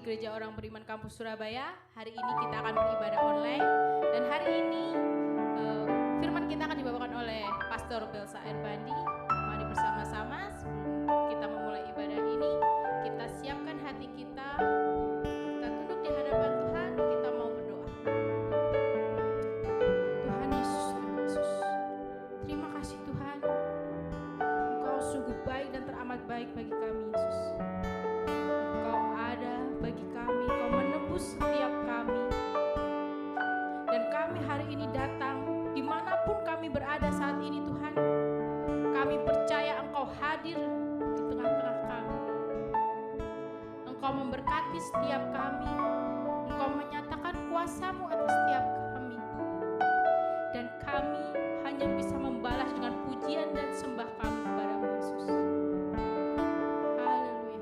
Gereja Orang Beriman Kampus Surabaya. Hari ini kita akan beribadah online. Dan hari ini firman kita akan dibawakan oleh Pastor Belsa Erbandi. Mari bersama-sama sebelum kita memulai ibadah ini, kita siapkan hati kita. Kita tunduk di hadapan Tuhan, kita mau berdoa. Tuhan Yesus, terima kasih Tuhan. Engkau sungguh baik dan teramat baik bagi kami, Yesus. Engkau ada bagi kami, Engkau menebus setiap kami. Dan kami hari ini datang, dimanapun kami berada saat ini Tuhan, kami percaya Engkau hadir di tengah-tengah kami. Engkau memberkati setiap kami, Engkau menyatakan kuasa-Mu atas setiap kami. Dan kami hanya bisa membalas dengan pujian dan sembah kami kepada-Mu, Yesus. Haleluya.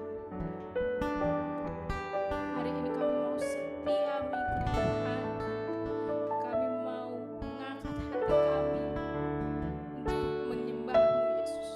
Hari ini kami mau setia mengikuti Tuhan. Kami mau mengangkat hati kami untuk menyembah-Mu, Yesus.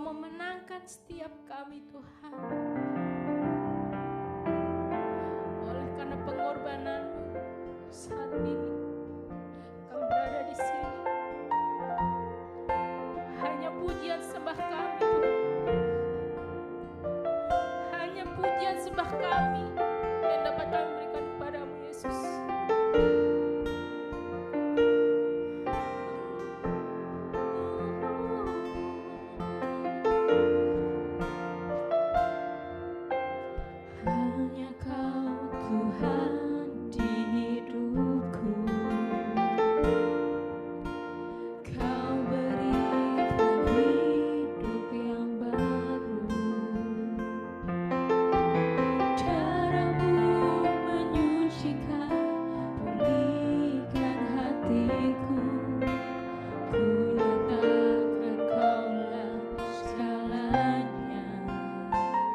memenangkan setiap kami Tuhan. Oleh karena pengorbanan-Mu saat ini kami berada di sini. Hanya pujian sembah kami Tuhan. Hanya pujian sembah kami yang dapat kami berikan kepadamu Yesus. Hanya Kau Tuhan di hidupku. Kau berikan hidup yang baru. Cara-Mu menyucikan, pulihkan hatiku. Ku nyatakan Kaulah segalanya.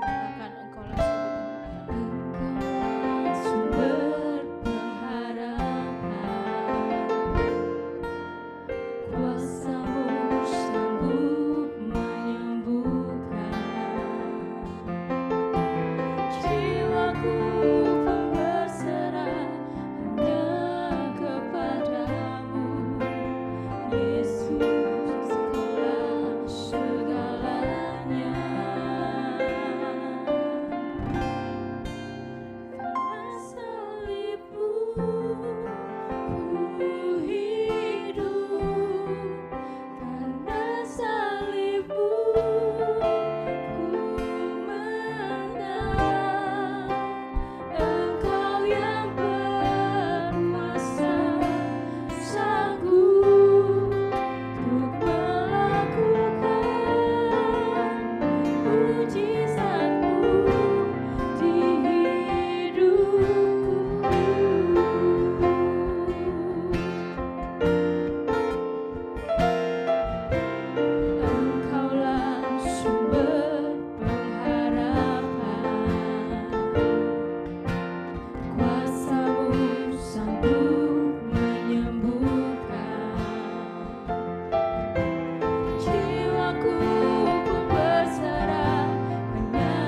Akan Engkaulah sumber pengharapan. Kuasa-Mu sanggup menyembuhkan. Jiwaku pun berserah hanya kepadamu. Yesus, Kaulah segalanya. Karena salib-Mu ku hidup. Karena salib-Mu ku menang. Engkau yang berkuasa, sanggup untuk melakukan mujizat-Mu di hidupku. Engkaulah sumber pengharapan. Kuasa-Mu sanggup menyembuhkan. Jiwaku pun berserah hanya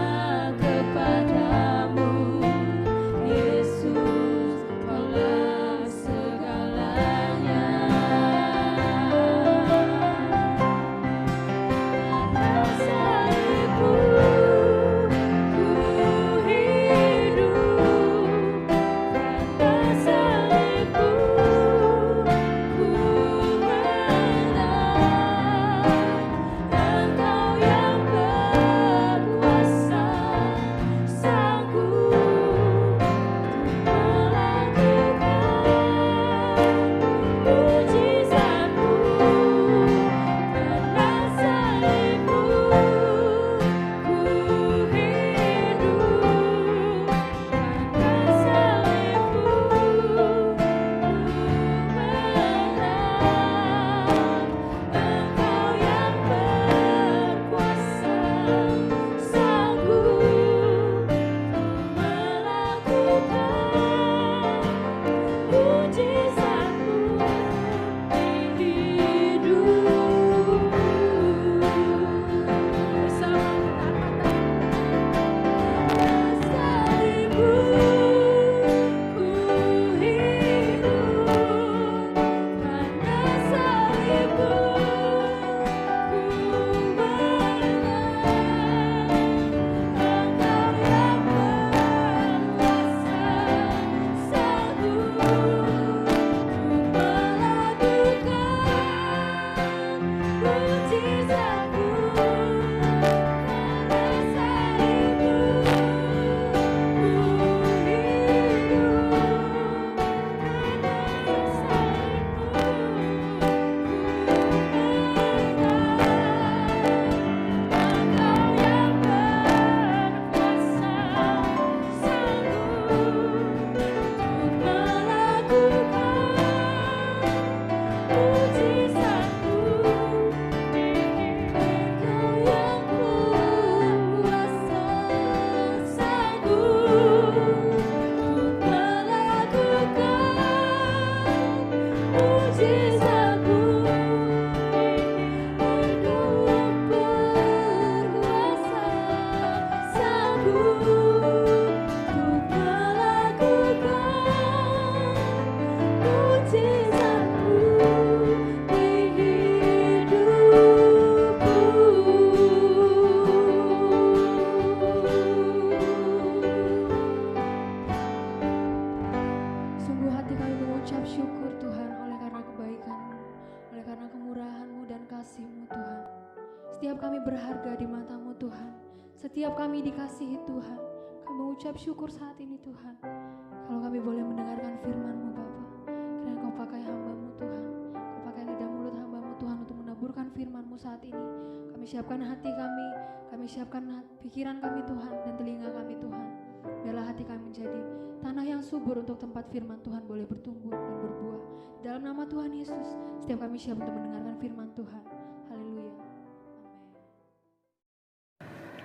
setiap kami dikasihi Tuhan. Kami mengucap syukur saat ini Tuhan. Kalau kami boleh mendengarkan firman-Mu Bapa. Karena Kau pakai hamba-Mu Tuhan. Kau pakai lidah mulut hamba-Mu Tuhan untuk menaburkan firman-Mu saat ini. Kami siapkan hati kami siapkan pikiran kami Tuhan dan telinga kami Tuhan. Biarlah hati kami menjadi tanah yang subur untuk tempat firman Tuhan boleh bertumbuh dan berbuah. Dalam nama Tuhan Yesus, setiap kami siap untuk mendengarkan firman Tuhan. Haleluya.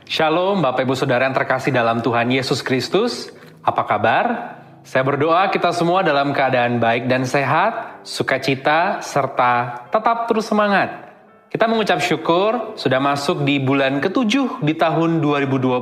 Shalom Bapak Ibu Saudara yang terkasih dalam Tuhan Yesus Kristus. Apa kabar? Saya berdoa kita semua dalam keadaan baik dan sehat, sukacita, serta tetap terus semangat. Kita mengucap syukur sudah masuk di bulan ke-7 di tahun 2020,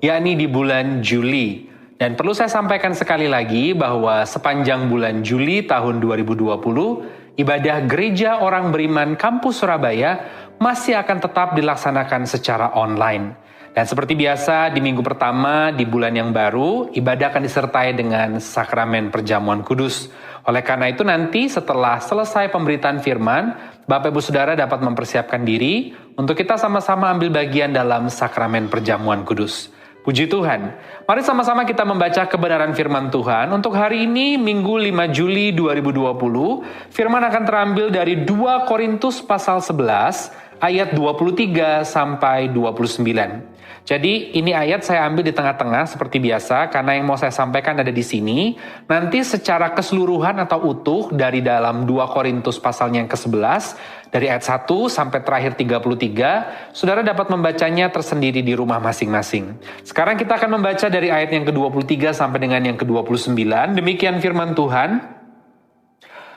yakni di bulan Juli. Dan perlu saya sampaikan sekali lagi bahwa sepanjang bulan Juli tahun 2020, ibadah Gereja Orang Beriman Kampus Surabaya masih akan tetap dilaksanakan secara online. Dan seperti biasa di minggu pertama di bulan yang baru, ibadah akan disertai dengan sakramen perjamuan kudus. Oleh karena itu nanti setelah selesai pemberitaan firman, Bapak Ibu Saudara dapat mempersiapkan diri untuk kita sama-sama ambil bagian dalam sakramen perjamuan kudus. Puji Tuhan. Mari sama-sama kita membaca kebenaran firman Tuhan. Untuk hari ini, Minggu 5 Juli 2020, firman akan terambil dari 2 Korintus pasal 11, ayat 23 sampai 29. Jadi ini ayat saya ambil di tengah-tengah seperti biasa karena yang mau saya sampaikan ada di sini. Nanti secara keseluruhan atau utuh dari dalam 2 Korintus pasalnya yang ke-11 dari ayat 1 sampai terakhir 33, Saudara dapat membacanya tersendiri di rumah masing-masing. Sekarang kita akan membaca dari ayat yang ke-23 sampai dengan yang ke-29. Demikian firman Tuhan.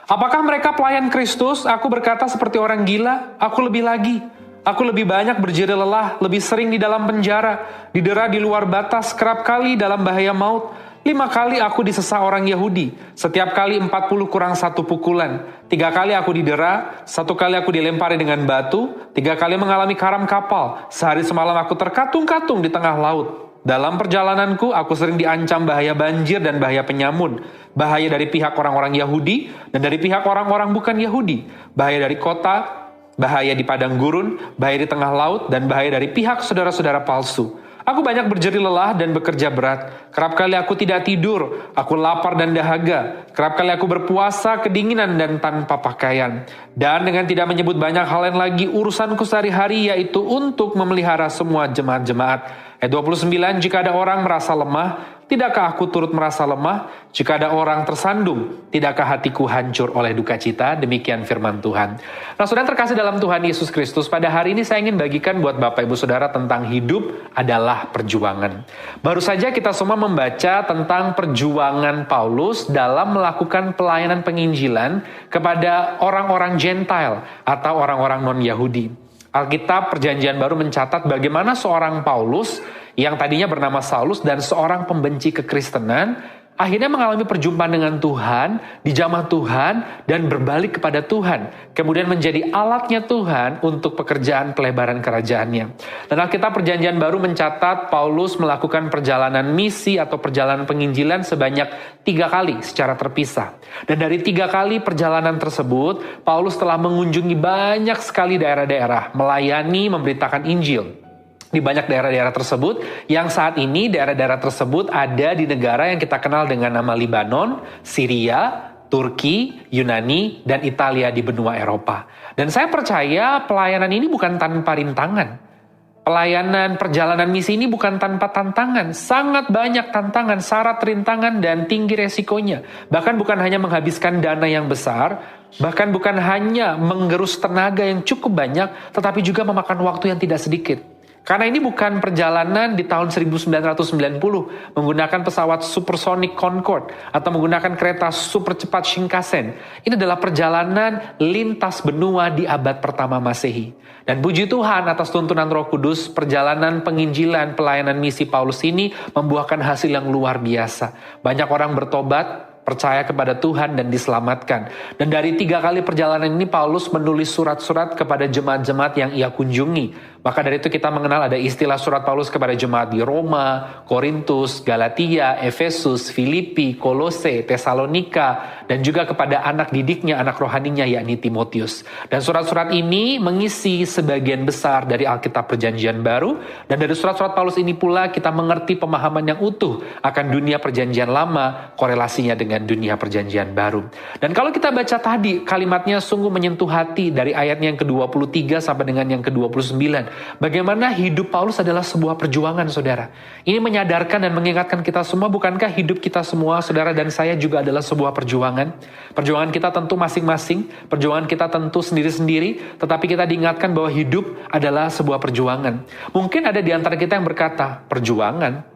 Apakah mereka pelayan Kristus? Aku berkata seperti orang gila, aku lebih lagi. Aku lebih banyak berjeri lelah, lebih sering di dalam penjara, didera di luar batas, kerap kali dalam bahaya maut. 5 kali aku disesah orang Yahudi, setiap kali 40 kurang 1 pukulan. 3 kali aku didera, 1 kali aku dilempari dengan batu, 3 kali mengalami karam kapal. Sehari semalam aku terkatung-katung di tengah laut. Dalam perjalananku, aku sering diancam bahaya banjir dan bahaya penyamun. Bahaya dari pihak orang-orang Yahudi dan dari pihak orang-orang bukan Yahudi. Bahaya dari kota, bahaya di padang gurun, bahaya di tengah laut, dan bahaya dari pihak saudara-saudara palsu. Aku banyak berjeri lelah dan bekerja berat. Kerap kali aku tidak tidur, aku lapar dan dahaga. Kerap kali aku berpuasa, kedinginan dan tanpa pakaian. Dan dengan tidak menyebut banyak hal lain lagi, urusanku sehari-hari yaitu untuk memelihara semua jemaat-jemaat. Ayat 29, jika ada orang merasa lemah, tidakkah aku turut merasa lemah? Jika ada orang tersandung, tidakkah hatiku hancur oleh duka cita? Demikian firman Tuhan. Nah, saudara terkasih dalam Tuhan Yesus Kristus, pada hari ini saya ingin bagikan buat Bapak Ibu Saudara tentang hidup adalah perjuangan. Baru saja kita semua membaca tentang perjuangan Paulus dalam melakukan pelayanan penginjilan kepada orang-orang Gentile atau orang-orang non-Yahudi. Alkitab Perjanjian Baru mencatat bagaimana seorang Paulus yang tadinya bernama Saulus dan seorang pembenci kekristenan akhirnya mengalami perjumpaan dengan Tuhan, dijamah Tuhan, dan berbalik kepada Tuhan. Kemudian menjadi alatnya Tuhan untuk pekerjaan pelebaran kerajaannya. Dan Alkitab Perjanjian Baru mencatat Paulus melakukan perjalanan misi atau perjalanan penginjilan sebanyak 3 kali secara terpisah. Dan dari 3 kali perjalanan tersebut, Paulus telah mengunjungi banyak sekali daerah-daerah, melayani, memberitakan Injil di banyak daerah-daerah tersebut, yang saat ini daerah-daerah tersebut ada di negara yang kita kenal dengan nama Libanon, Syria, Turki, Yunani, dan Italia di benua Eropa. Dan saya percaya pelayanan ini bukan tanpa rintangan. Pelayanan perjalanan misi ini bukan tanpa tantangan. Sangat banyak tantangan, syarat rintangan, dan tinggi resikonya. Bahkan bukan hanya menghabiskan dana yang besar, bahkan bukan hanya menggerus tenaga yang cukup banyak, tetapi juga memakan waktu yang tidak sedikit. Karena ini bukan perjalanan di tahun 1990 menggunakan pesawat supersonic Concorde atau menggunakan kereta super cepat Shinkansen. Ini adalah perjalanan lintas benua di abad pertama Masehi. Dan puji Tuhan atas tuntunan Roh Kudus, perjalanan penginjilan pelayanan misi Paulus ini membuahkan hasil yang luar biasa. Banyak orang bertobat, percaya kepada Tuhan dan diselamatkan. Dan dari 3 kali perjalanan ini Paulus menulis surat-surat kepada jemaat-jemaat yang ia kunjungi. Maka dari itu kita mengenal ada istilah surat Paulus kepada jemaat di Roma, Korintus, Galatia, Efesus, Filipi, Kolose, Tesalonika, dan juga kepada anak didiknya, anak rohaninya yakni Timotius. Dan surat-surat ini mengisi sebagian besar dari Alkitab Perjanjian Baru, dan dari surat-surat Paulus ini pula kita mengerti pemahaman yang utuh akan dunia Perjanjian Lama, korelasinya dengan dunia Perjanjian Baru. Dan kalau kita baca tadi, kalimatnya sungguh menyentuh hati dari ayatnya yang ke-23 sampai dengan yang ke-29. Bagaimana hidup Paulus adalah sebuah perjuangan, saudara. Ini menyadarkan dan mengingatkan kita semua, bukankah hidup kita semua, saudara dan saya juga adalah sebuah perjuangan. Perjuangan kita tentu masing-masing, perjuangan kita tentu sendiri-sendiri, tetapi kita diingatkan bahwa hidup adalah sebuah perjuangan. Mungkin ada di antara kita yang berkata, perjuangan?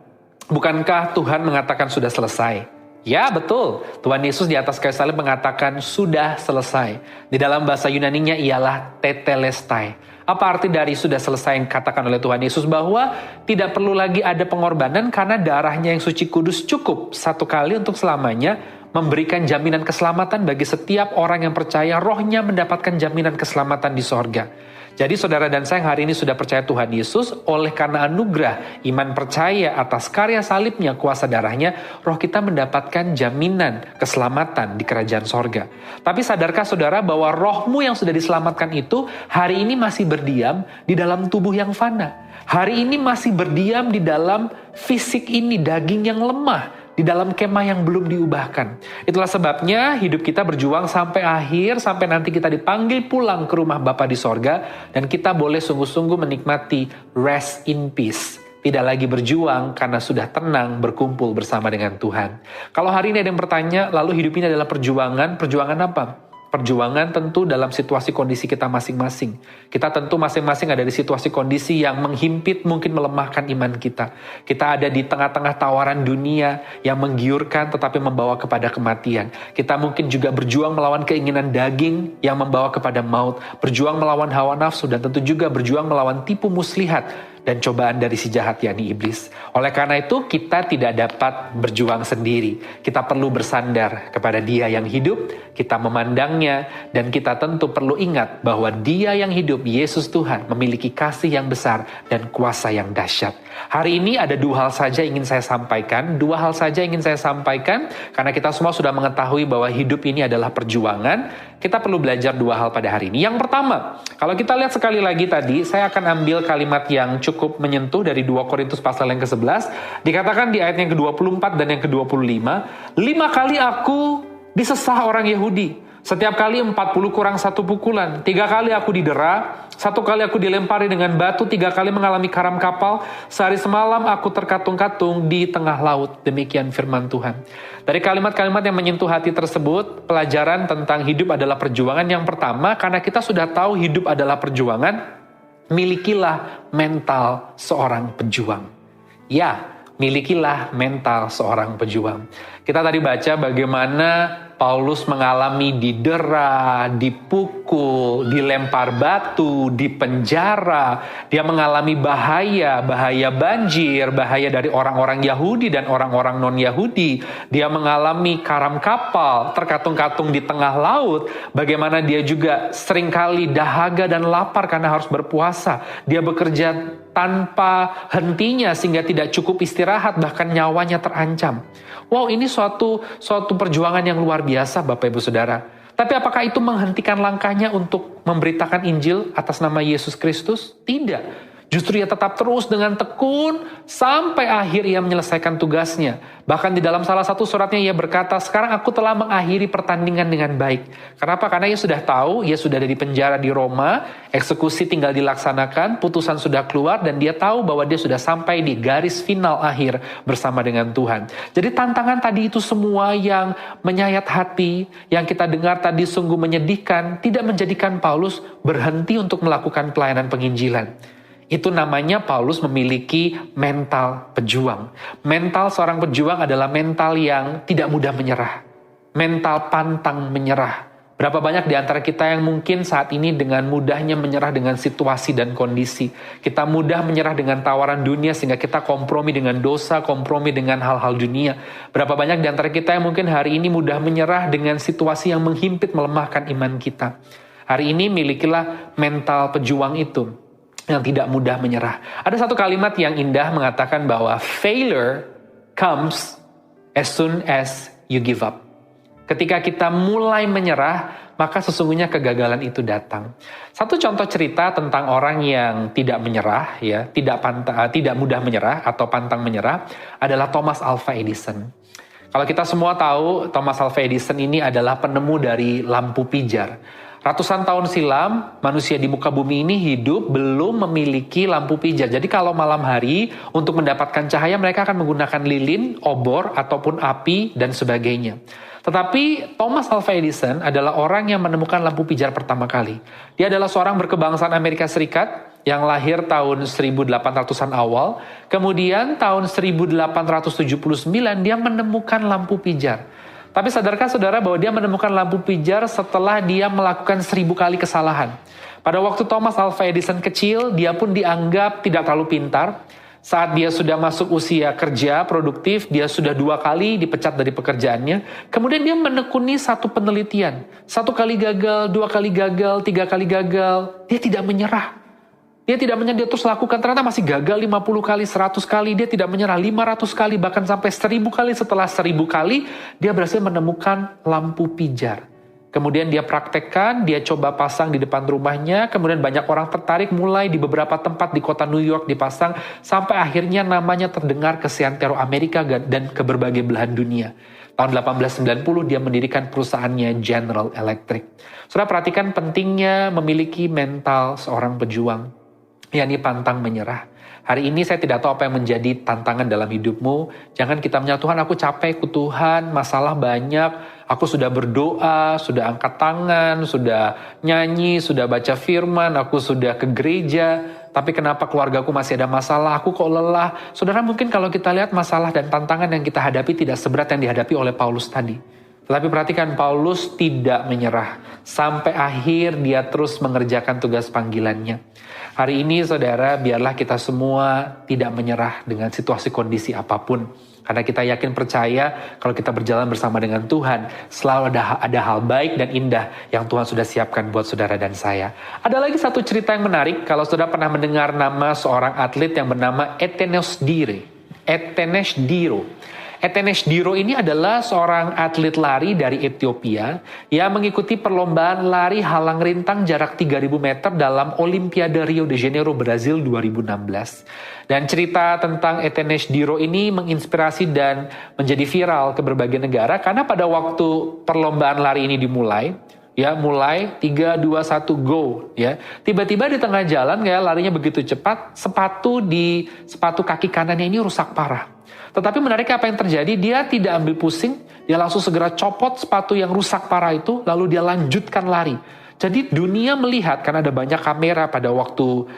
Bukankah Tuhan mengatakan sudah selesai? Ya, betul. Tuhan Yesus di atas kayu salib mengatakan sudah selesai. Di dalam bahasa Yunaninya ialah tetelestai. Apa arti dari sudah selesai yang katakan oleh Tuhan Yesus? Bahwa tidak perlu lagi ada pengorbanan karena darahnya yang suci kudus cukup satu kali untuk selamanya memberikan jaminan keselamatan bagi setiap orang yang percaya. Rohnya mendapatkan jaminan keselamatan di sorga. Jadi saudara dan saya yang hari ini sudah percaya Tuhan Yesus, oleh karena anugerah, iman percaya atas karya salibnya, kuasa darahnya, roh kita mendapatkan jaminan keselamatan di kerajaan sorga. Tapi sadarkah saudara bahwa rohmu yang sudah diselamatkan itu hari ini masih berdiam di dalam tubuh yang fana. Hari ini masih berdiam di dalam fisik ini, daging yang lemah. Di dalam kemah yang belum diubahkan. Itulah sebabnya hidup kita berjuang sampai akhir, sampai nanti kita dipanggil pulang ke rumah Bapa di sorga, dan kita boleh sungguh-sungguh menikmati rest in peace. Tidak lagi berjuang karena sudah tenang berkumpul bersama dengan Tuhan. Kalau hari ini ada yang bertanya, lalu hidup ini adalah perjuangan, perjuangan apa? Perjuangan tentu dalam situasi kondisi kita masing-masing. Kita tentu masing-masing ada di situasi kondisi yang menghimpit, mungkin melemahkan iman kita. Kita ada di tengah-tengah tawaran dunia yang menggiurkan tetapi membawa kepada kematian. Kita mungkin juga berjuang melawan keinginan daging yang membawa kepada maut. Berjuang melawan hawa nafsu dan tentu juga berjuang melawan tipu muslihat dan cobaan dari si jahat yakni iblis. Oleh karena itu kita tidak dapat berjuang sendiri. Kita perlu bersandar kepada Dia yang hidup, kita memandangnya, dan kita tentu perlu ingat bahwa Dia yang hidup, Yesus Tuhan, memiliki kasih yang besar dan kuasa yang dahsyat. Hari ini ada dua hal saja ingin saya sampaikan, karena kita semua sudah mengetahui bahwa hidup ini adalah perjuangan. Kita perlu belajar dua hal pada hari ini. Yang pertama, kalau kita lihat sekali lagi tadi, saya akan ambil kalimat yang cukup menyentuh dari 2 Korintus pasal yang ke-11. Dikatakan di ayat yang ke-24 dan yang ke-25, 5 kali aku disesah orang Yahudi. Setiap kali 40 kurang 1 pukulan. 3 kali aku didera. 1 kali aku dilempari dengan batu. 3 kali mengalami karam kapal. Sehari semalam aku terkatung-katung di tengah laut. Demikian firman Tuhan. Dari kalimat-kalimat yang menyentuh hati tersebut, pelajaran tentang hidup adalah perjuangan. Yang pertama, karena kita sudah tahu hidup adalah perjuangan, milikilah mental seorang pejuang. Ya, milikilah mental seorang pejuang. Kita tadi baca bagaimana Paulus mengalami didera, dipukul, dilempar batu, dipenjara. Dia mengalami bahaya banjir, bahaya dari orang-orang Yahudi dan orang-orang non-Yahudi. Dia mengalami karam kapal, terkatung-katung di tengah laut. Bagaimana dia juga seringkali dahaga dan lapar karena harus berpuasa. Dia bekerja tanpa hentinya sehingga tidak cukup istirahat, bahkan nyawanya terancam. Wow, ini suatu perjuangan yang luar biasa Bapak Ibu Saudara. Tapi apakah itu menghentikan langkahnya untuk memberitakan Injil atas nama Yesus Kristus? Tidak. Justru ia tetap terus dengan tekun sampai akhir ia menyelesaikan tugasnya. Bahkan di dalam salah satu suratnya ia berkata, sekarang aku telah mengakhiri pertandingan dengan baik. Kenapa? Karena ia sudah tahu, ia sudah ada di penjara di Roma, eksekusi tinggal dilaksanakan, putusan sudah keluar, dan dia tahu bahwa dia sudah sampai di garis final akhir bersama dengan Tuhan. Jadi tantangan tadi itu semua yang menyayat hati, yang kita dengar tadi sungguh menyedihkan, tidak menjadikan Paulus berhenti untuk melakukan pelayanan penginjilan. Itu namanya Paulus memiliki mental pejuang. Mental seorang pejuang adalah mental yang tidak mudah menyerah. Mental pantang menyerah. Berapa banyak di antara kita yang mungkin saat ini dengan mudahnya menyerah dengan situasi dan kondisi. Kita mudah menyerah dengan tawaran dunia sehingga kita kompromi dengan dosa, kompromi dengan hal-hal dunia. Berapa banyak di antara kita yang mungkin hari ini mudah menyerah dengan situasi yang menghimpit, melemahkan iman kita. Hari ini milikilah mental pejuang itu. yang tidak mudah menyerah. Ada satu kalimat yang indah mengatakan bahwa failure comes as soon as you give up. Ketika kita mulai menyerah, maka sesungguhnya kegagalan itu datang. Satu contoh cerita tentang orang yang tidak menyerah, ya, tidak mudah menyerah atau pantang menyerah adalah Thomas Alva Edison. Kalau kita semua tahu, Thomas Alva Edison ini adalah penemu dari lampu pijar. Ratusan tahun silam, manusia di muka bumi ini hidup belum memiliki lampu pijar. Jadi kalau malam hari, untuk mendapatkan cahaya mereka akan menggunakan lilin, obor, ataupun api, dan sebagainya. Tetapi Thomas Alva Edison adalah orang yang menemukan lampu pijar pertama kali. Dia adalah seorang berkebangsaan Amerika Serikat yang lahir tahun 1800-an awal. Kemudian tahun 1879 dia menemukan lampu pijar. Tapi sadarkah saudara bahwa dia menemukan lampu pijar setelah dia melakukan 1000 kali kesalahan. Pada waktu Thomas Alva Edison kecil, dia pun dianggap tidak terlalu pintar. Saat dia sudah masuk usia kerja produktif, dia sudah 2 kali dipecat dari pekerjaannya. Kemudian dia menekuni satu penelitian. 1 kali gagal, 2 kali gagal, 3 kali gagal. Dia tidak menyerah. Dia tidak menyerah, dia terus lakukan. Ternyata masih gagal 50 kali, 100 kali. Dia tidak menyerah 500 kali, bahkan sampai 1000 kali. Setelah 1000 kali, dia berhasil menemukan lampu pijar. Kemudian dia praktekkan, dia coba pasang di depan rumahnya, kemudian banyak orang tertarik, mulai di beberapa tempat di kota New York dipasang, sampai akhirnya namanya terdengar ke seantero Amerika dan ke berbagai belahan dunia. Tahun 1890 dia mendirikan perusahaannya General Electric. Saudara perhatikan pentingnya memiliki mental seorang pejuang, yakni pantang menyerah. Hari ini saya tidak tahu apa yang menjadi tantangan dalam hidupmu. Jangan kita menyatakan, Tuhan aku capek, Tuhan masalah banyak. Aku sudah berdoa, sudah angkat tangan, sudah nyanyi, sudah baca firman, aku sudah ke gereja. Tapi kenapa keluargaku masih ada masalah, aku kok lelah. Saudara mungkin kalau kita lihat masalah dan tantangan yang kita hadapi tidak seberat yang dihadapi oleh Paulus tadi. Tetapi perhatikan Paulus tidak menyerah. Sampai akhir dia terus mengerjakan tugas panggilannya. Hari ini saudara, biarlah kita semua tidak menyerah dengan situasi kondisi apapun. Karena kita yakin percaya kalau kita berjalan bersama dengan Tuhan, selalu ada hal baik dan indah yang Tuhan sudah siapkan buat saudara dan saya. Ada lagi satu cerita yang menarik, kalau saudara pernah mendengar nama seorang atlet yang bernama Etenesh Diro. Etenesh Diro ini adalah seorang atlet lari dari Ethiopia yang mengikuti perlombaan lari halang rintang jarak 3.000 meter dalam Olimpiade Rio de Janeiro, Brazil 2016. Dan cerita tentang Etenesh Diro ini menginspirasi dan menjadi viral ke berbagai negara karena pada waktu perlombaan lari ini dimulai, mulai 3, 2, 1, go, ya. Tiba-tiba di tengah jalan, larinya begitu cepat, sepatu kaki kanannya ini rusak parah. Tetapi menarik apa yang terjadi, dia tidak ambil pusing, dia langsung segera copot sepatu yang rusak parah itu, lalu dia lanjutkan lari. Jadi dunia melihat, karena ada banyak kamera pada waktu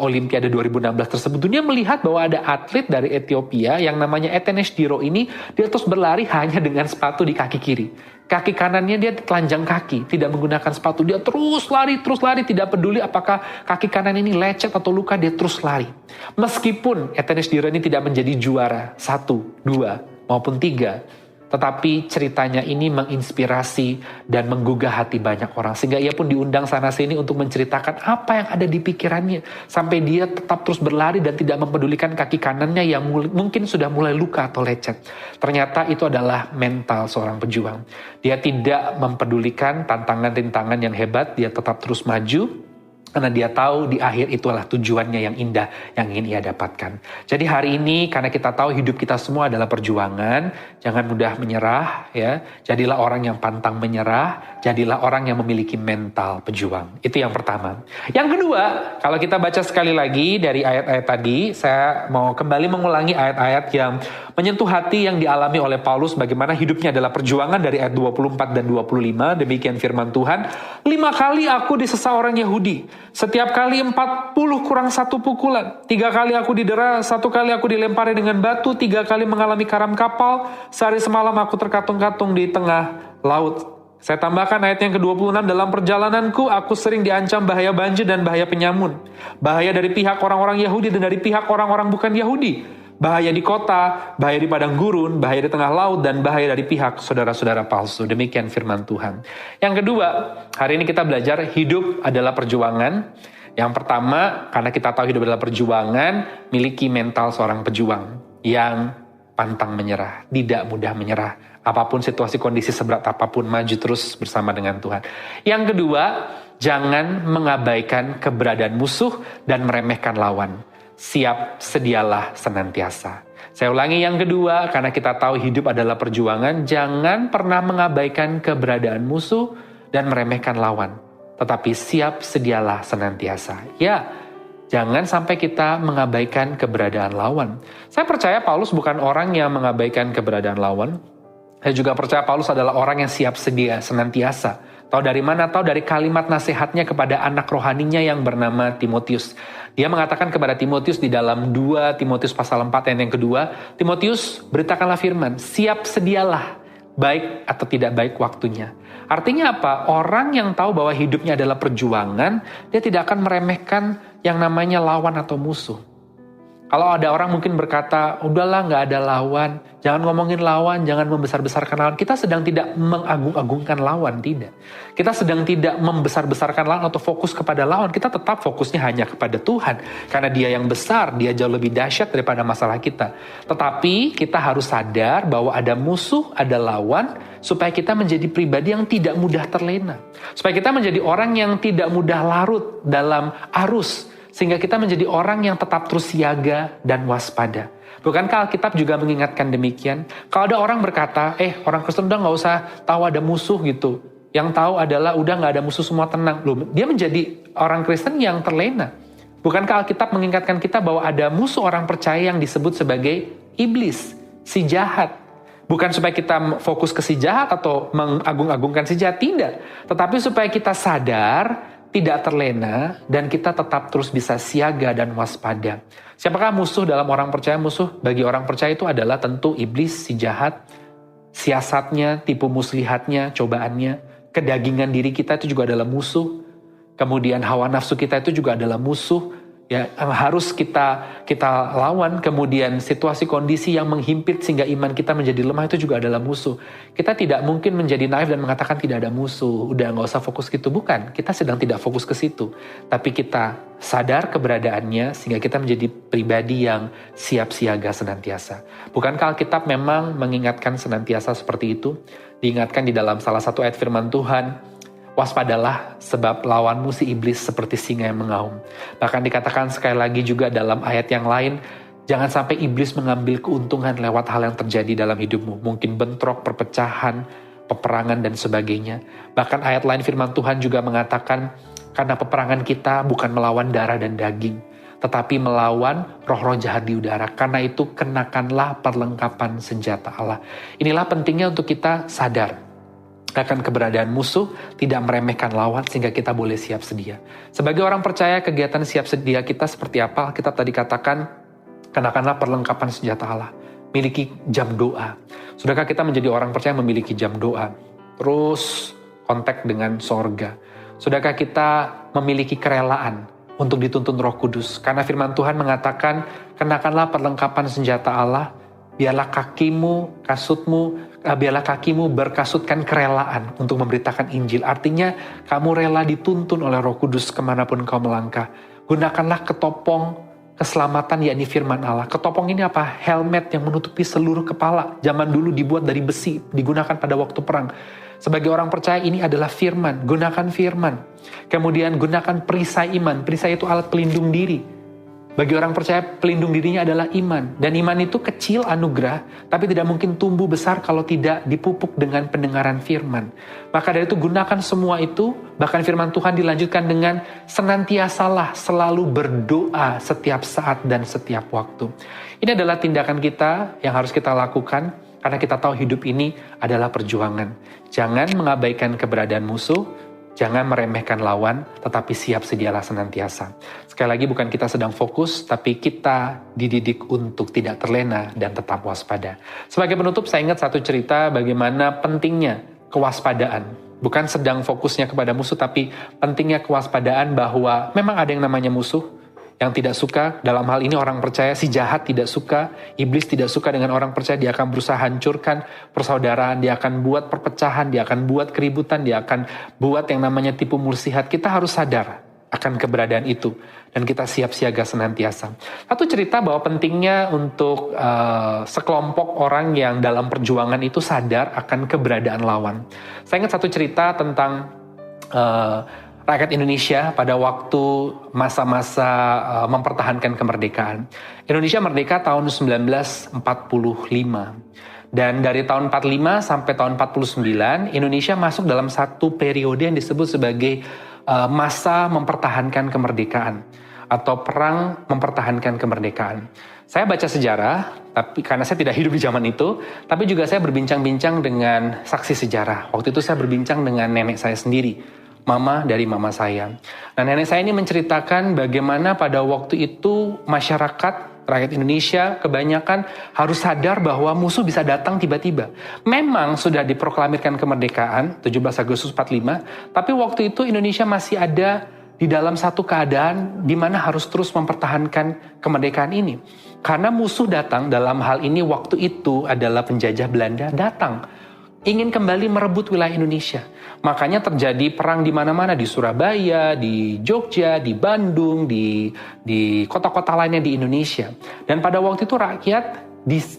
Olimpiade 2016 tersebut, dunia melihat bahwa ada atlet dari Ethiopia yang namanya Etenesh Diro ini, dia terus berlari hanya dengan sepatu di kaki kiri. Kaki kanannya dia telanjang kaki, tidak menggunakan sepatu. Dia terus lari, tidak peduli apakah kaki kanan ini lecet atau luka, dia terus lari. Meskipun Etenesh Diro ini tidak menjadi juara 1, 2, maupun 3, tetapi ceritanya ini menginspirasi dan menggugah hati banyak orang. Sehingga ia pun diundang sana-sini untuk menceritakan apa yang ada di pikirannya. Sampai dia tetap terus berlari dan tidak mempedulikan kaki kanannya yang mungkin sudah mulai luka atau lecet. Ternyata itu adalah mental seorang pejuang. Dia tidak mempedulikan tantangan-rintangan yang hebat, dia tetap terus maju. Karena dia tahu di akhir itulah tujuannya yang indah yang ingin ia dapatkan. Jadi hari ini karena kita tahu hidup kita semua adalah perjuangan, jangan mudah menyerah ya. Jadilah orang yang pantang menyerah, jadilah orang yang memiliki mental pejuang. Itu yang pertama. Yang kedua, kalau kita baca sekali lagi dari ayat-ayat tadi, saya mau kembali mengulangi ayat-ayat yang menyentuh hati yang dialami oleh Paulus, bagaimana hidupnya adalah perjuangan dari ayat 24 dan 25, demikian firman Tuhan. 5 kali aku disesat orang Yahudi. Setiap kali 40 kurang 1 pukulan. 3 kali aku didera, 1 kali aku dilempari dengan batu, 3 kali mengalami karam kapal, sehari semalam aku terkatung-katung di tengah laut. Saya tambahkan ayat yang ke-26, dalam perjalananku aku sering diancam bahaya banjir dan bahaya penyamun. Bahaya dari pihak orang-orang Yahudi dan dari pihak orang-orang bukan Yahudi. Bahaya di kota, bahaya di padang gurun, bahaya di tengah laut, dan bahaya dari pihak saudara-saudara palsu. Demikian firman Tuhan. Yang kedua, hari ini kita belajar hidup adalah perjuangan. Yang pertama, karena kita tahu hidup adalah perjuangan, miliki mental seorang pejuang yang pantang menyerah, tidak mudah menyerah. Apapun situasi kondisi seberat apapun, maju terus bersama dengan Tuhan. Yang kedua, jangan mengabaikan keberadaan musuh dan meremehkan lawan. Siap sedialah senantiasa. Saya ulangi yang kedua, karena kita tahu hidup adalah perjuangan, jangan pernah mengabaikan keberadaan musuh dan meremehkan lawan. Tetapi siap sedialah senantiasa. Ya, jangan sampai kita mengabaikan keberadaan lawan. Saya percaya Paulus bukan orang yang mengabaikan keberadaan lawan. Saya juga percaya Paulus adalah orang yang siap sedia senantiasa. Tahu dari mana? Tahu dari kalimat nasihatnya kepada anak rohaninya yang bernama Timotius. Dia mengatakan kepada Timotius di dalam 2 Timotius pasal 4 ayat yang kedua, Timotius, beritakanlah firman, siap sedialah, baik atau tidak baik waktunya. Artinya apa? Orang yang tahu bahwa hidupnya adalah perjuangan, dia tidak akan meremehkan yang namanya lawan atau musuh. Kalau ada orang mungkin berkata, udahlah nggak ada lawan, jangan ngomongin lawan, jangan membesar-besarkan lawan. Kita sedang tidak mengagung-agungkan lawan, tidak. Kita sedang tidak membesar-besarkan lawan atau fokus kepada lawan. Kita tetap fokusnya hanya kepada Tuhan. Karena dia yang besar, dia jauh lebih dahsyat daripada masalah kita. Tetapi kita harus sadar bahwa ada musuh, ada lawan, supaya kita menjadi pribadi yang tidak mudah terlena. Supaya kita menjadi orang yang tidak mudah larut dalam arus. Sehingga kita menjadi orang yang tetap terus siaga dan waspada. Bukankah Alkitab juga mengingatkan demikian? Kalau ada orang berkata, orang Kristen udah gak usah tahu ada musuh gitu. Yang tahu adalah udah gak ada musuh, semua tenang. Loh, dia menjadi orang Kristen yang terlena. Bukankah Alkitab mengingatkan kita bahwa ada musuh orang percaya yang disebut sebagai iblis, si jahat. Bukan supaya kita fokus ke si jahat atau mengagung-agungkan si jahat, tidak. Tetapi supaya kita sadar, tidak terlena, dan kita tetap terus bisa siaga dan waspada. Siapakah musuh dalam orang percaya? Musuh bagi orang percaya itu adalah tentu iblis, si jahat, siasatnya, tipu muslihatnya, cobaannya, kedagingan diri kita itu juga adalah musuh. Kemudian hawa nafsu kita itu juga adalah musuh. Ya, harus kita lawan. Kemudian situasi kondisi yang menghimpit sehingga iman kita menjadi lemah itu juga adalah musuh. Kita tidak mungkin menjadi naif dan mengatakan tidak ada musuh. Udah gak usah fokus gitu. Bukan, kita sedang tidak fokus ke situ. Tapi kita sadar keberadaannya sehingga kita menjadi pribadi yang siap siaga senantiasa. Bukankah Alkitab memang mengingatkan senantiasa seperti itu? Diingatkan di dalam salah satu ayat firman Tuhan, waspadalah sebab lawanmu si iblis seperti singa yang mengaum. Bahkan dikatakan sekali lagi juga dalam ayat yang lain, jangan sampai iblis mengambil keuntungan lewat hal yang terjadi dalam hidupmu. Mungkin bentrok, perpecahan, peperangan dan sebagainya. Bahkan ayat lain firman Tuhan juga mengatakan, karena peperangan kita bukan melawan darah dan daging, tetapi melawan roh-roh jahat di udara. Karena itu kenakanlah perlengkapan senjata Allah. Inilah pentingnya untuk kita sadar akan keberadaan musuh, tidak meremehkan lawan sehingga kita boleh siap sedia. Sebagai orang percaya, kegiatan siap sedia kita seperti apa? Kita tadi katakan, kenakanlah perlengkapan senjata Allah. Miliki jam doa. Sudahkah kita menjadi orang percaya memiliki jam doa? Terus kontak dengan sorga. Sudahkah kita memiliki kerelaan untuk dituntun Roh Kudus? Karena firman Tuhan mengatakan, kenakanlah perlengkapan senjata Allah, biarlah kakimu berkasutkan kerelaan untuk memberitakan Injil. Artinya kamu rela dituntun oleh Roh Kudus kemanapun kau melangkah. Gunakanlah ketopong keselamatan, yakni firman Allah. Ketopong ini apa? Helmet yang menutupi seluruh kepala. Zaman dulu dibuat dari besi, digunakan pada waktu perang. Sebagai orang percaya ini adalah firman. Gunakan firman. Kemudian gunakan perisai iman. Perisai itu alat pelindung diri. Bagi orang percaya, pelindung dirinya adalah iman. Dan iman itu kecil, anugerah, tapi tidak mungkin tumbuh besar kalau tidak dipupuk dengan pendengaran firman. Maka dari itu gunakan semua itu, bahkan firman Tuhan dilanjutkan dengan senantiasalah selalu berdoa setiap saat dan setiap waktu. Ini adalah tindakan kita yang harus kita lakukan, karena kita tahu hidup ini adalah perjuangan. Jangan mengabaikan keberadaan musuh, jangan meremehkan lawan, tetapi siap sedialah senantiasa. Sekali lagi, bukan kita sedang fokus, tapi kita dididik untuk tidak terlena dan tetap waspada. Sebagai penutup, saya ingat satu cerita bagaimana pentingnya kewaspadaan. Bukan sedang fokusnya kepada musuh, tapi pentingnya kewaspadaan bahwa memang ada yang namanya musuh yang tidak suka. Dalam hal ini orang percaya, si jahat tidak suka, iblis tidak suka dengan orang percaya. Dia akan berusaha hancurkan persaudaraan, dia akan buat perpecahan, dia akan buat keributan, dia akan buat yang namanya tipu muslihat. Kita harus sadar akan keberadaan itu. Dan kita siap siaga senantiasa. Satu cerita bahwa pentingnya untuk sekelompok orang yang dalam perjuangan itu sadar akan keberadaan lawan. Saya ingat satu cerita tentang rakyat Indonesia pada waktu masa-masa mempertahankan kemerdekaan. Indonesia merdeka tahun 1945. Dan dari tahun 45 sampai tahun 49, Indonesia masuk dalam satu periode yang disebut sebagai masa mempertahankan kemerdekaan atau perang mempertahankan kemerdekaan. Saya baca sejarah, tapi karena saya tidak hidup di zaman itu, tapi juga saya berbincang-bincang dengan saksi sejarah. Waktu itu saya berbincang dengan nenek saya sendiri, mama dari mama saya. Nah, nenek saya ini menceritakan bagaimana pada waktu itu masyarakat rakyat Indonesia kebanyakan harus sadar bahwa musuh bisa datang tiba-tiba. Memang sudah diproklamirkan kemerdekaan 17 Agustus 45, tapi waktu itu Indonesia masih ada di dalam satu keadaan di mana harus terus mempertahankan kemerdekaan ini. Karena musuh datang, dalam hal ini waktu itu adalah penjajah Belanda datang, ingin kembali merebut wilayah Indonesia. Makanya terjadi perang di mana-mana, di Surabaya, di Jogja, di Bandung, di kota-kota lainnya di Indonesia. Dan pada waktu itu rakyat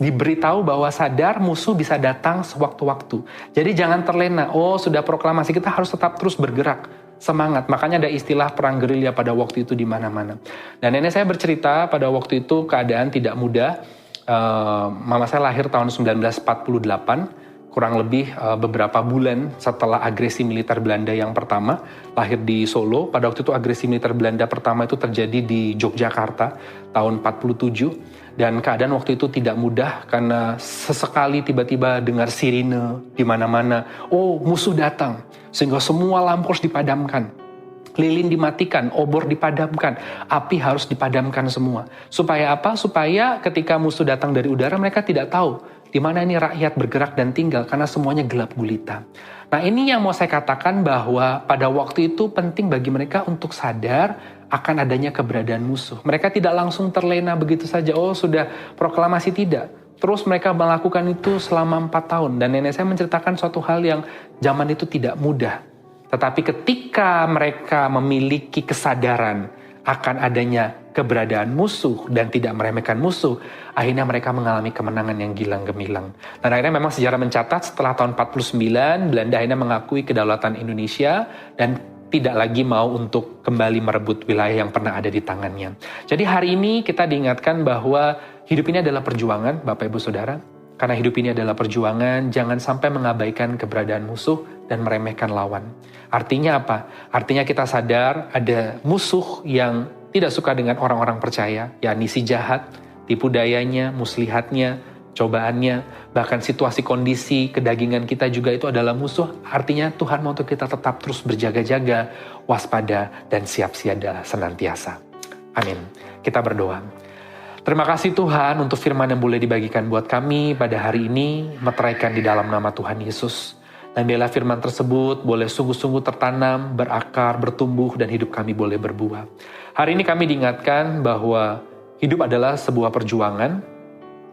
diberitahu bahwa sadar musuh bisa datang sewaktu-waktu. Jadi jangan terlena, sudah proklamasi, kita harus tetap terus bergerak. Semangat, makanya ada istilah perang gerilya pada waktu itu di mana-mana. Dan nenek saya bercerita pada waktu itu keadaan tidak mudah. Mama saya lahir tahun 1948, kurang lebih beberapa bulan setelah agresi militer Belanda yang pertama, lahir di Solo. Pada waktu itu agresi militer Belanda pertama itu terjadi di Yogyakarta tahun 47. Dan keadaan waktu itu tidak mudah karena sesekali tiba-tiba dengar sirine di mana-mana. Musuh datang. Sehingga semua lampu harus dipadamkan. Lilin dimatikan, obor dipadamkan, api harus dipadamkan semua. Supaya apa? Supaya ketika musuh datang dari udara mereka tidak tahu di mana ini rakyat bergerak dan tinggal karena semuanya gelap gulita. Nah, ini yang mau saya katakan bahwa pada waktu itu penting bagi mereka untuk sadar akan adanya keberadaan musuh. Mereka tidak langsung terlena begitu saja, sudah proklamasi, tidak. Terus mereka melakukan itu selama 4 tahun. Dan nenek saya menceritakan suatu hal yang zaman itu tidak mudah. Tetapi ketika mereka memiliki kesadaran akan adanya keberadaan musuh dan tidak meremehkan musuh, akhirnya mereka mengalami kemenangan yang gilang gemilang. Dan akhirnya memang sejarah mencatat setelah tahun 49, Belanda akhirnya mengakui kedaulatan Indonesia dan tidak lagi mau untuk kembali merebut wilayah yang pernah ada di tangannya. Jadi hari ini kita diingatkan bahwa hidup ini adalah perjuangan, Bapak Ibu Saudara. Karena hidup ini adalah perjuangan, jangan sampai mengabaikan keberadaan musuh dan meremehkan lawan. Artinya apa? Artinya kita sadar ada musuh yang tidak suka dengan orang-orang percaya, yakni si jahat, tipu dayanya, muslihatnya, cobaannya, bahkan situasi kondisi kedagingan kita juga itu adalah musuh. Artinya Tuhan mau untuk kita tetap terus berjaga-jaga, waspada, dan siap siaga senantiasa. Amin. Kita berdoa. Terima kasih Tuhan untuk firman yang boleh dibagikan buat kami pada hari ini, meteraikan di dalam nama Tuhan Yesus. Dan biarlah firman tersebut boleh sungguh-sungguh tertanam, berakar, bertumbuh, dan hidup kami boleh berbuah. Hari ini kami diingatkan bahwa hidup adalah sebuah perjuangan,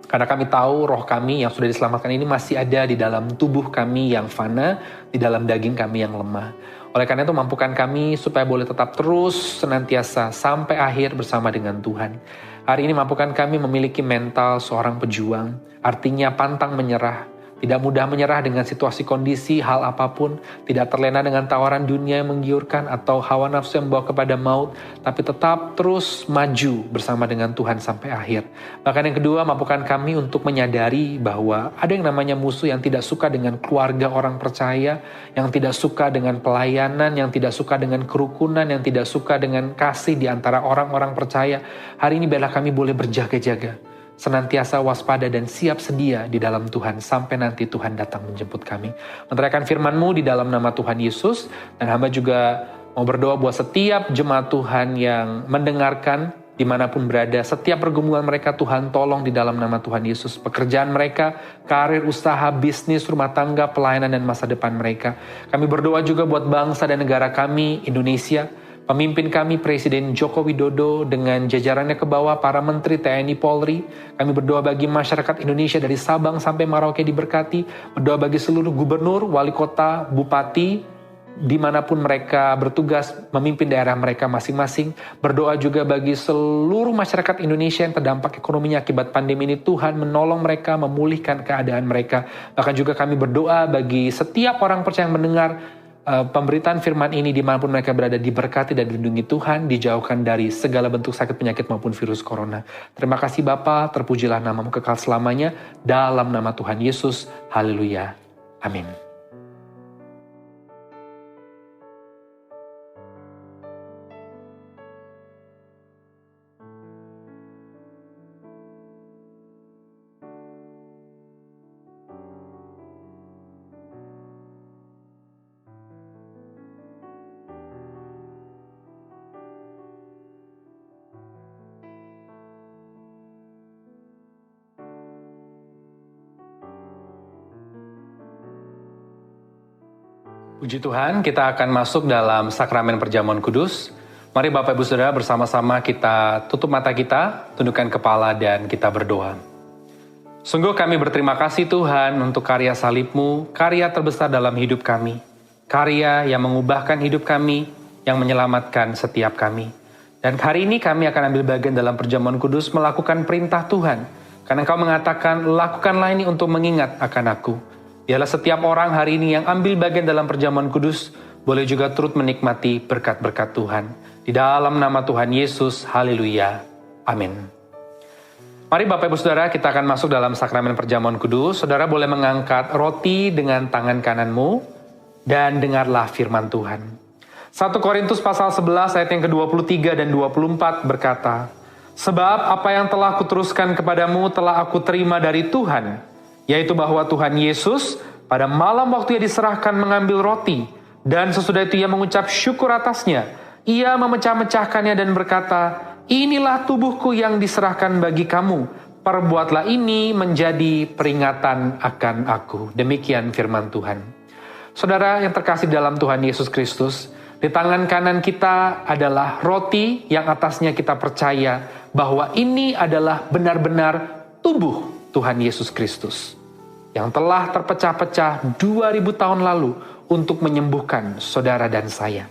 karena kami tahu roh kami yang sudah diselamatkan ini masih ada di dalam tubuh kami yang fana, di dalam daging kami yang lemah. Oleh karena itu mampukan kami supaya boleh tetap terus senantiasa sampai akhir bersama dengan Tuhan. Hari ini mampukan kami memiliki mental seorang pejuang, artinya pantang menyerah, tidak mudah menyerah dengan situasi kondisi, hal apapun, tidak terlena dengan tawaran dunia yang menggiurkan atau hawa nafsu yang membawa kepada maut, tapi tetap terus maju bersama dengan Tuhan sampai akhir. Bahkan yang kedua, mampukan kami untuk menyadari bahwa ada yang namanya musuh yang tidak suka dengan keluarga orang percaya, yang tidak suka dengan pelayanan, yang tidak suka dengan kerukunan, yang tidak suka dengan kasih di antara orang-orang percaya. Hari ini biarlah kami boleh berjaga-jaga, senantiasa waspada dan siap sedia di dalam Tuhan sampai nanti Tuhan datang menjemput kami. Menteraikan firman-Mu di dalam nama Tuhan Yesus, dan hamba juga mau berdoa buat setiap jemaat Tuhan yang mendengarkan dimanapun berada, setiap pergumulan mereka Tuhan tolong di dalam nama Tuhan Yesus. Pekerjaan mereka, karir, usaha, bisnis, rumah tangga, pelayanan, dan masa depan mereka. Kami berdoa juga buat bangsa dan negara kami, Indonesia. Pemimpin kami Presiden Joko Widodo dengan jajarannya ke bawah para menteri TNI Polri. Kami berdoa bagi masyarakat Indonesia dari Sabang sampai Merauke diberkati. Berdoa bagi seluruh gubernur, wali kota, bupati, dimanapun mereka bertugas memimpin daerah mereka masing-masing. Berdoa juga bagi seluruh masyarakat Indonesia yang terdampak ekonominya akibat pandemi ini. Tuhan menolong mereka, memulihkan keadaan mereka. Bahkan juga kami berdoa bagi setiap orang percaya yang mendengar pemberitaan firman ini dimanapun mereka berada, diberkati dan dilindungi Tuhan, dijauhkan dari segala bentuk sakit penyakit maupun virus corona. Terima kasih Bapa, terpujilah namamu kekal selamanya, dalam nama Tuhan Yesus. Haleluya. Amin. Puji Tuhan, kita akan masuk dalam sakramen perjamuan kudus. Mari Bapak Ibu Saudara bersama-sama kita tutup mata kita, tundukkan kepala dan kita berdoa. Sungguh kami berterima kasih Tuhan untuk karya salib-Mu, karya terbesar dalam hidup kami. Karya yang mengubahkan hidup kami, yang menyelamatkan setiap kami. Dan hari ini kami akan ambil bagian dalam perjamuan kudus melakukan perintah Tuhan. Karena Engkau mengatakan, lakukanlah ini untuk mengingat akan aku. Biarlah setiap orang hari ini yang ambil bagian dalam perjamuan kudus boleh juga turut menikmati berkat-berkat Tuhan. Di dalam nama Tuhan Yesus, haleluya. Amin. Mari Bapak Ibu Saudara, kita akan masuk dalam sakramen perjamuan kudus. Saudara boleh mengangkat roti dengan tangan kananmu dan dengarlah firman Tuhan. 1 Korintus pasal 11 ayat yang ke-23 dan 24 berkata, "Sebab apa yang telah kuteruskan kepadamu telah aku terima dari Tuhan, yaitu bahwa Tuhan Yesus pada malam waktu ia diserahkan mengambil roti, dan sesudah itu ia mengucap syukur atasnya. Ia memecah-mecahkannya dan berkata, inilah tubuhku yang diserahkan bagi kamu. Perbuatlah ini menjadi peringatan akan aku." Demikian firman Tuhan. Saudara yang terkasih dalam Tuhan Yesus Kristus, di tangan kanan kita adalah roti yang atasnya kita percaya bahwa ini adalah benar-benar tubuh Tuhan Yesus Kristus yang telah terpecah-pecah 2000 tahun lalu untuk menyembuhkan saudara dan saya.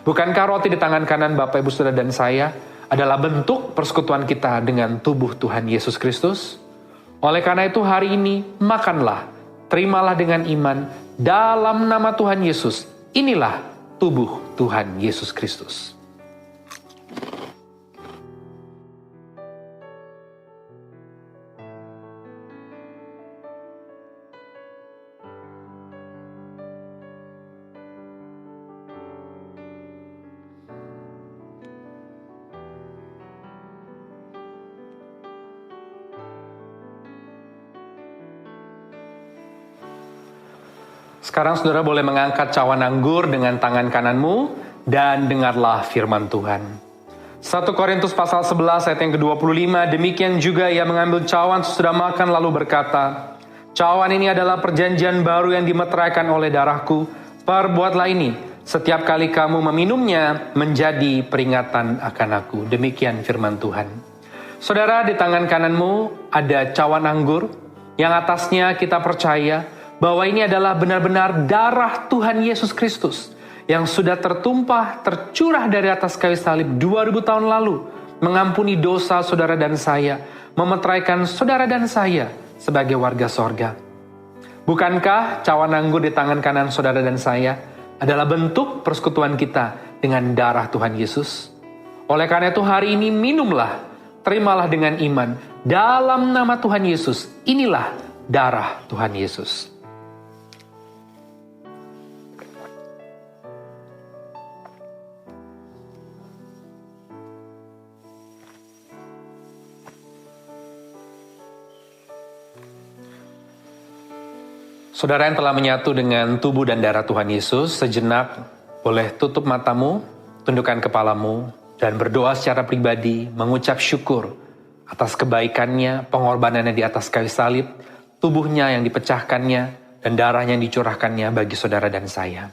Bukankah roti di tangan kanan Bapak Ibu Saudara dan saya adalah bentuk persekutuan kita dengan tubuh Tuhan Yesus Kristus? Oleh karena itu hari ini makanlah, terimalah dengan iman dalam nama Tuhan Yesus. Inilah tubuh Tuhan Yesus Kristus. Sekarang saudara boleh mengangkat cawan anggur dengan tangan kananmu dan dengarlah firman Tuhan. 1 Korintus pasal 11 ayat yang ke-25, demikian juga ia mengambil cawan sesudah makan lalu berkata, "Cawan ini adalah perjanjian baru yang dimeteraikan oleh darahku. Perbuatlah ini setiap kali kamu meminumnya menjadi peringatan akan aku." Demikian firman Tuhan. Saudara, di tangan kananmu ada cawan anggur yang atasnya kita percaya bahwa ini adalah benar-benar darah Tuhan Yesus Kristus yang sudah tertumpah, tercurah dari atas kayu salib 2000 tahun lalu, mengampuni dosa saudara dan saya, memeteraikan saudara dan saya sebagai warga sorga. Bukankah cawan anggur di tangan kanan saudara dan saya adalah bentuk persekutuan kita dengan darah Tuhan Yesus? Oleh karena itu hari ini minumlah, terimalah dengan iman dalam nama Tuhan Yesus. Inilah darah Tuhan Yesus. Saudara yang telah menyatu dengan tubuh dan darah Tuhan Yesus, sejenak boleh tutup matamu, tundukkan kepalamu, dan berdoa secara pribadi, mengucap syukur atas kebaikannya, pengorbanannya di atas kayu salib, tubuhnya yang dipecahkannya, dan darahnya yang dicurahkannya bagi saudara dan saya.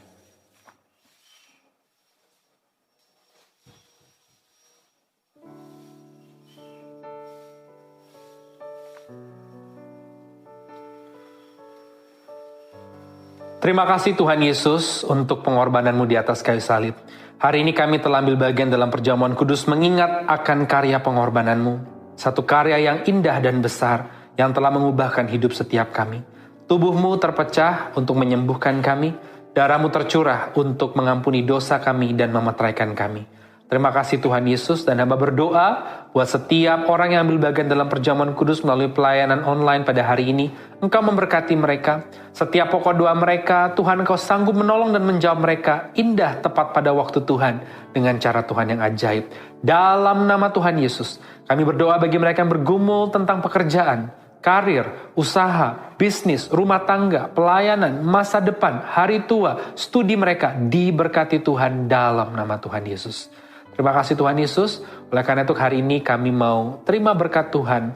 Terima kasih Tuhan Yesus untuk pengorbanan-Mu di atas kayu salib. Hari ini kami telah ambil bagian dalam perjamuan kudus mengingat akan karya pengorbanan-Mu. Satu karya yang indah dan besar yang telah mengubahkan hidup setiap kami. Tubuh-Mu terpecah untuk menyembuhkan kami. Darah-Mu tercurah untuk mengampuni dosa kami dan memeteraikan kami. Terima kasih Tuhan Yesus, dan hamba berdoa buat setiap orang yang ambil bagian dalam perjamuan kudus melalui pelayanan online pada hari ini. Engkau memberkati mereka. Setiap pokok doa mereka, Tuhan Engkau sanggup menolong dan menjawab mereka indah tepat pada waktu Tuhan dengan cara Tuhan yang ajaib. Dalam nama Tuhan Yesus, kami berdoa bagi mereka yang bergumul tentang pekerjaan, karir, usaha, bisnis, rumah tangga, pelayanan, masa depan, hari tua, studi mereka diberkati Tuhan dalam nama Tuhan Yesus. Terima kasih Tuhan Yesus. Oleh karena itu hari ini kami mau terima berkat Tuhan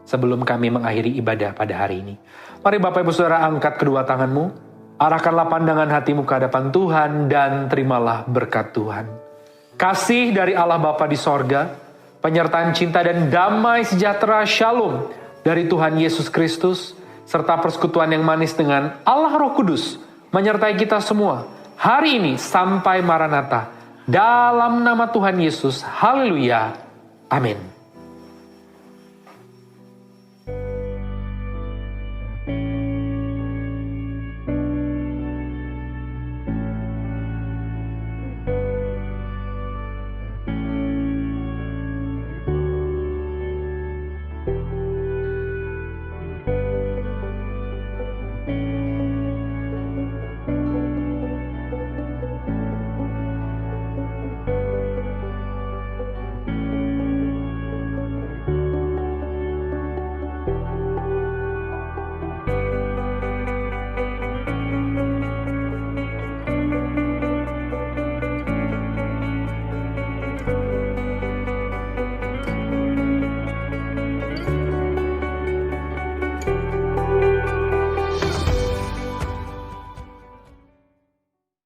sebelum kami mengakhiri ibadah pada hari ini. Mari Bapak Ibu Saudara angkat kedua tanganmu. Arahkanlah pandangan hatimu ke hadapan Tuhan dan terimalah berkat Tuhan. Kasih dari Allah Bapa di sorga, penyertaan cinta dan damai sejahtera shalom dari Tuhan Yesus Kristus, serta persekutuan yang manis dengan Allah Roh Kudus menyertai kita semua hari ini sampai Maranatha. Dalam nama Tuhan Yesus, haleluya, amin.